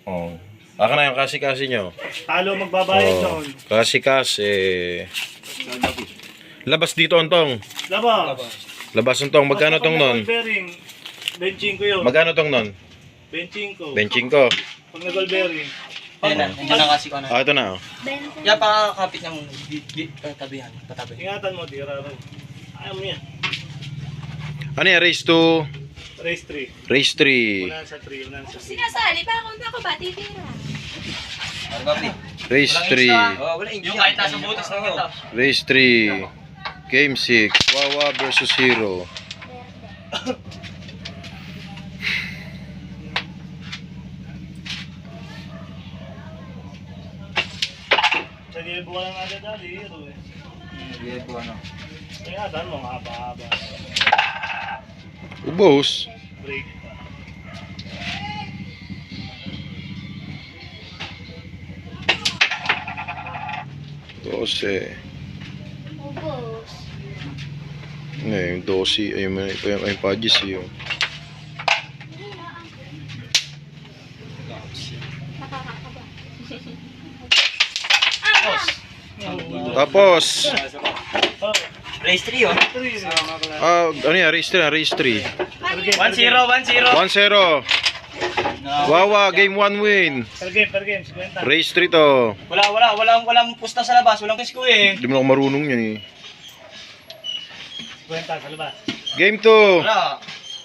Oh. Aka na yung kasi-kasi nyo. Talo magbabayad Oh. doon. Kasi-kasi. Labas dito, Ontong. Labas. Labas, Ontong. Magkano tong non? Bearing, benching ko yun. Magkano tong non? Benching ko. Benching ko. Pag nag-gold bearing. Ayan na, nandiyan na kasi ko na. Ito na. Oh. Yan, pakakapit ng patabihan. Patabi. Ingatan mo, tira rin. Ayaw mo yan. Ano yan? Race to Race 3. race 3. Unahan sa 3, unahan sa 3. Sinasali pa ako ba titira? Ano ba, Pi? Race 3. Oh, wala yung kahit nasa butas na kita. Race 3. Game 6. Wawa versus Hero. Sa gilid buwan lang agad dali, hero eh. Hindi po ano. Ingatan mo, haba-haba. Ubos. Break. Dose. Ubus. Yung 12. Ay, Pagis yun. Nakakakaba. Tapos, Oh, Race 3 oh. 3. ano yan? Race 3. Race 3. 1-0, 1-0. 1-0. Wawa, game 1 win. Per game, 50. Race 3 to. Walang pusta sa labas, walang kisko eh. Hindi mo ako marunong yan eh. 50 sa labas. Game 2. Wala.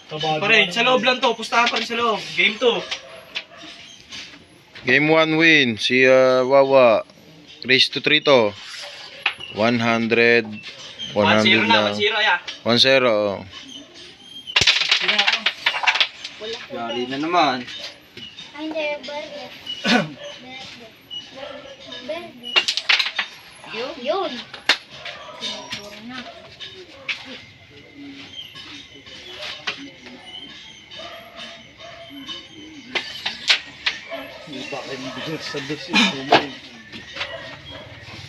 Kabado. Pa rin, sa loob lang to, pustahan pa rin sa loob. Game 2. Game 1 win. Si Wawa. Race to 3 to. 100. 1-0 na. na, 1-0 ya. 1-0. Oh. Yari na naman. Ay, hindi. Burger. Burger. Yun. Sinuturo na. Hindi ba kayo bigas sa dos eh.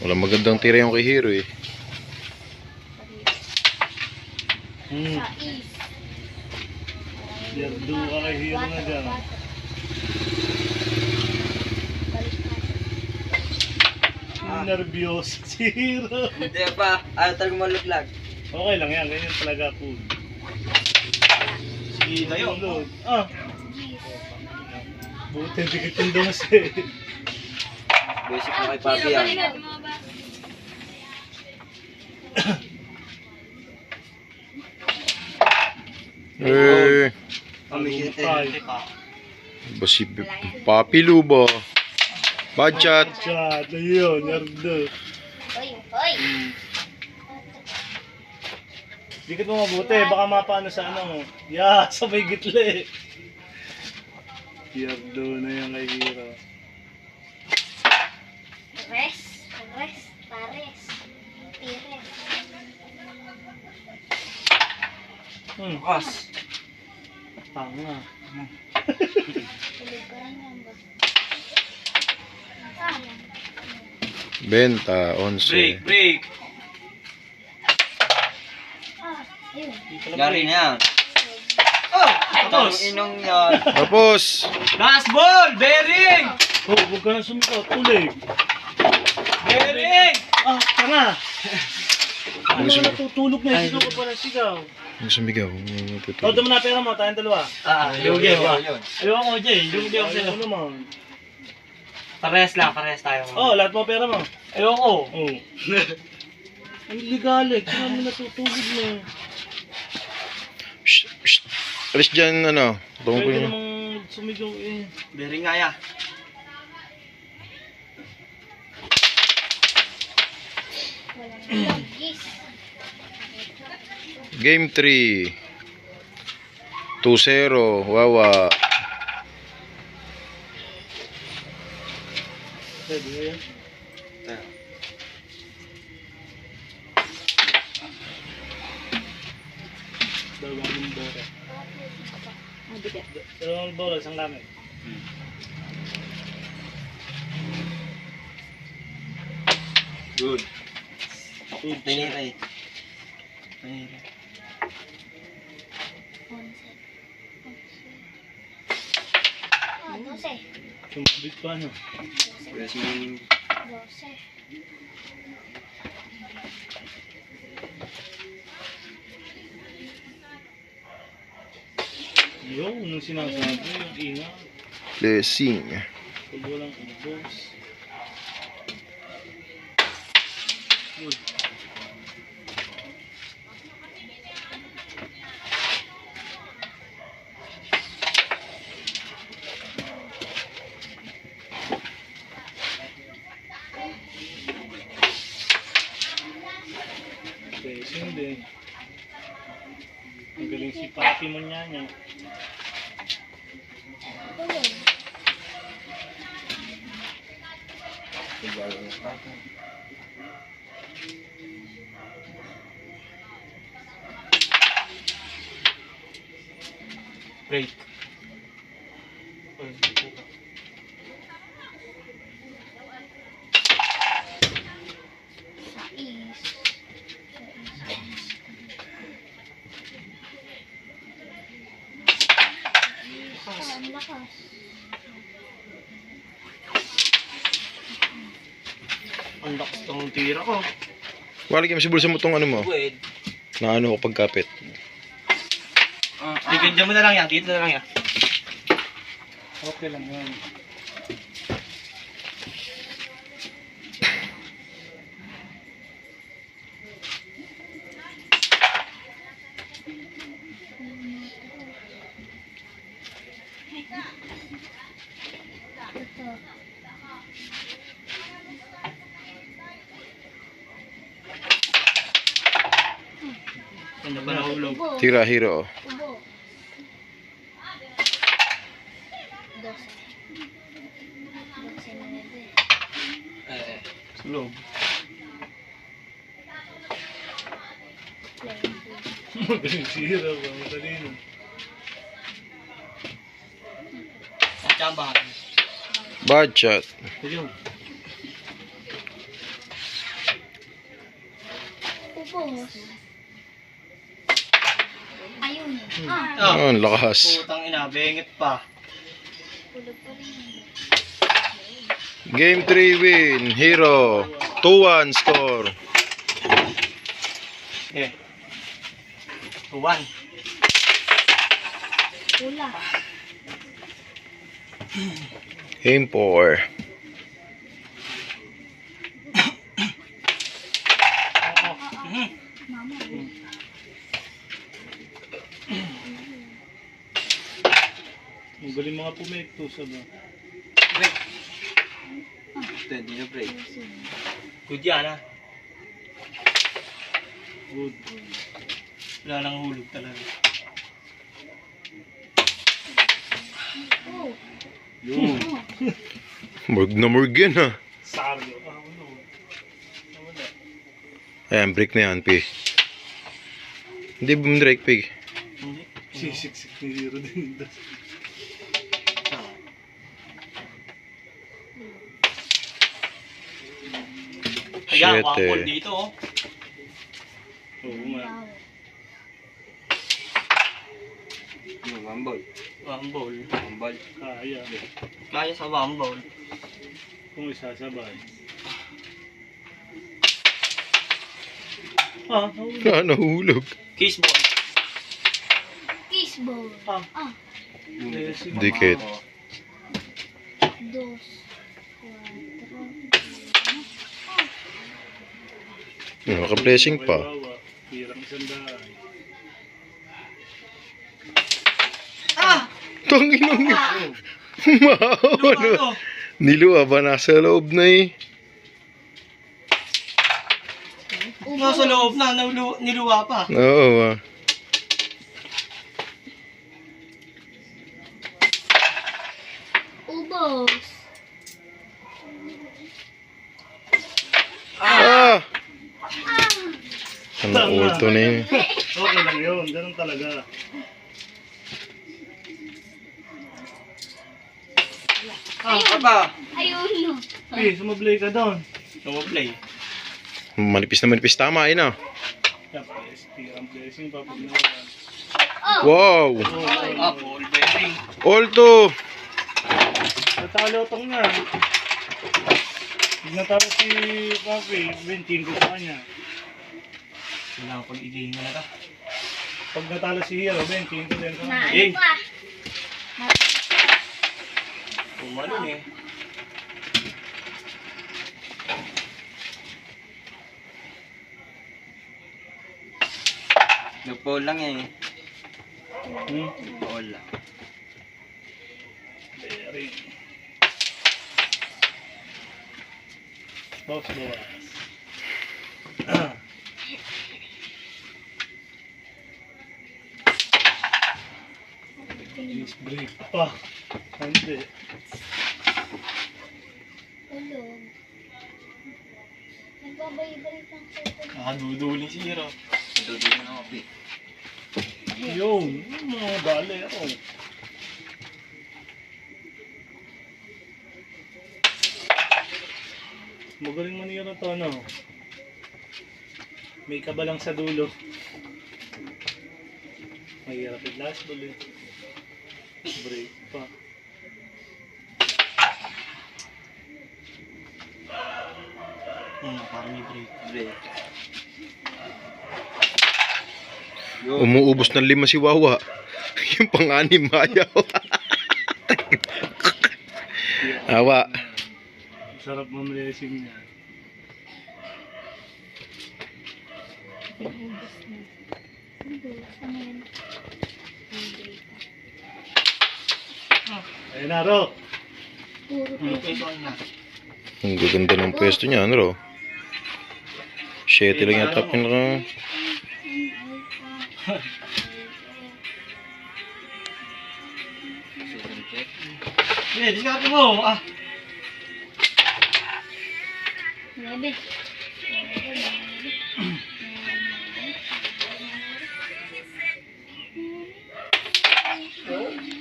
Walang magandang tira yung kay Hero eh. Sa is. Yerdo ka kay hero na dyan. Nervyos si hero. Hindi pa, ayaw talaga malaglag. Okay lang yan, ganyan talaga cool. Sige na yun. Load. Ah, buti dikit yung dos eh. Basic na kay Papi yan. Eh, May Five. basi Papi Lubo. Bad shot. Chat, ayun, nerdo. Oy, oy. Dikit mo mabuti, baka mapaano sa ano mo. Yeah, sabay gitla eh. Yerdo na yan kay hero. Res. Res. Pares. Pires. Kas. Tanga. Tulog ka rin yan ba? Sayang. Benta, Break, 11. break. Ah, ayun. Yari na yan. Oh! Tapos. Inong yan. Tapos, Last ball! Bearing! Oh, huwag ka na sumikaw, tulig. Bearing! Ah, tanga. Ano Gusto na mo- natutulog na, sigaw ka pa na sigaw. yung sumigaw. Todo mo na pera mo, tayong dalawa. Lugi ba? Ayaw ko, Jay. Lugi ako sa'yo. Ano naman? Parehas lang, parehas tayo. Oh, lahat mo pera mo. Ayoko. Oh. Ang legal eh. Kaya mo natutulog na. Shh, shh. Alis dyan, ano. Tungkol Pwede nyo. namang sumigaw eh. Bearing nga ya. Walang logis. Game 3. 2-0. Wawa. Pwede ba yan? Dalawang bola. Mabigat. Dalawang bola, isang gamit. Good. Good. Tinira eh. Tinira. Onse. Ah, Sumabit pa, no? Pressing. 12. Yo, nung sinasabi, yung ingat. Blessing. Pag walang ubos. Good. Blessing din. Ang galing si Papi mo niya. Break. Ang lakas. Ang lakas ng tira ko. Wala kayo masibul sa mo tong ano mo. Wait. Na ano ko pagkapit. Dikit mo na lang yan. Dito na lang yan. Okay lang yan. Ito. Ano ba nahulog? Ubo. Tira hero. Ubo. 12. 12 na Eh. Sulog. Magaling sira ba? Matalino. Ang tsambahan. Bad shot. Ayun. Ubos. Ayun. Oh, ang lakas. Putang ina. Bengit pa. Ulog pa rin. Game 3 win. Hero. 2-1 score. Eh. 2-1. Pula. Game 4. Mama. Ang galing mga pumekto sa ba? Break. Hindi na break. Good yan ah. Good. Wala nang hulog talaga. Oh. Yun. Morg na morg yan ha. Saryo. Ah, ano? Wala. Ayan, break na yan, P. Hindi bumdrake, P. Hindi. Sisiksik ni Hero din. Kaya, Shit, wakol eh. dito oh. Oo nga. One ball. Kaya. Kaya sa one ball. Kung isasabay. Ah, nahulog. Ah, nahulog. Kiss ball. Kiss ball. Ah. Blessing. Dikit. 2, 4, 5. Naka-blessing pa. Kawawa. Pirang sandaan. Ah! Tangin ang Lupa ano. to. Niluwa ba nasa loob na eh? Nasa loob na, niluwa pa. Oo. Ubos. Ah! Ano ulto na yun? Okay lang yun. Ganun talaga. Ayun no. Eh, sumablay ka doon. Sumablay. Manipis na manipis. Tama, yun ah. Pirang blessing pa pag nawalan. Wow! Ah, ball bearing. Ulto! Natalotong na. Pag natalo si Papi, 20 ko sa kanya. Wala akong pag-igayin mo na ka. Pag natalo si Hero, 20 ko din sa Na kanya. Eh. ano pa? Umalun eh. Nag-fall lang eh. Hmm? Fall lang. Very. Box bawas. Jeez, break pa. Hindi. Ulog. Nagbabaybay lang sa Duduling si Hero. Duduling ako, Pi. Yun, mga bale ako. Magaling manira to, no? May kabalang sa dulo. Mahirap yung last ball eh. Break pa. Parang may break. Break. Umuubos ng 5 si Wawa. Yung pang-anim ayaw. Awa. Sarap mamlesing niya. ubos na. Ubos. Ano yan? Ayun na, Ro. Puro peso. Ang gaganda ng pwesto niya, ano ro? 7 lang yata pinaka... Eh, discard mo! Ah! Lebe.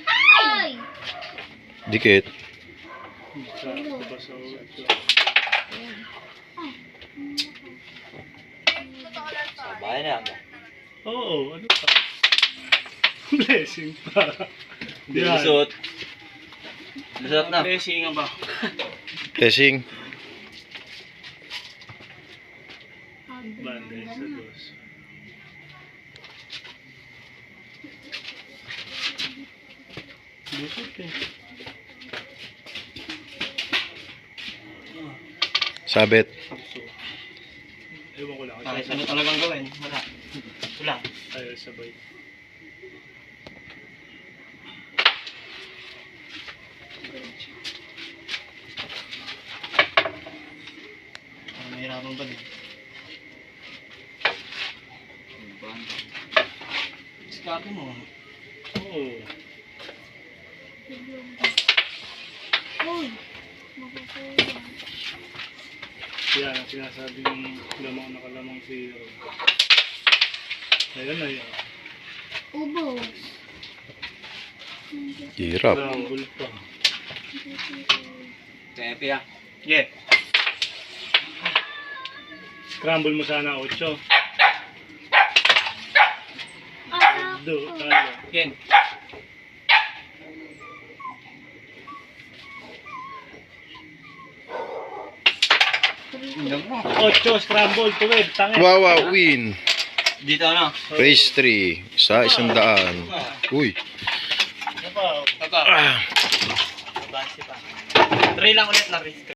Ay! Dikit. Sa diba sa Sabay na ako. Oo, ano pa? Blessing pa. Yan. Lusot. Lusot na. Blessing nga ba? Testing. Bande sa dos. Lusot eh. Sabit. So, ewan ko lang. Kahit ano talagang gawin. Wala. Wala. Ayaw sabay. Parang mahirapan ba din? Discard mo. Oo. Uy! Makukuha. Yan ang sinasabi ng lamang nakalamang si Hero. Ayan na yan. Ubos. Hirap. Rumble pa. Tepe ah. Yeah. Scramble mo sana 8. Ah, Do, talo. Ken. Indang mo. 8, scramble, tuwid, tangin. Wawa win. Dito ano? Race 3. Sa 100. Uy. Ano pa? Ito. Ah. Base pa. 3 lang ulit na risk.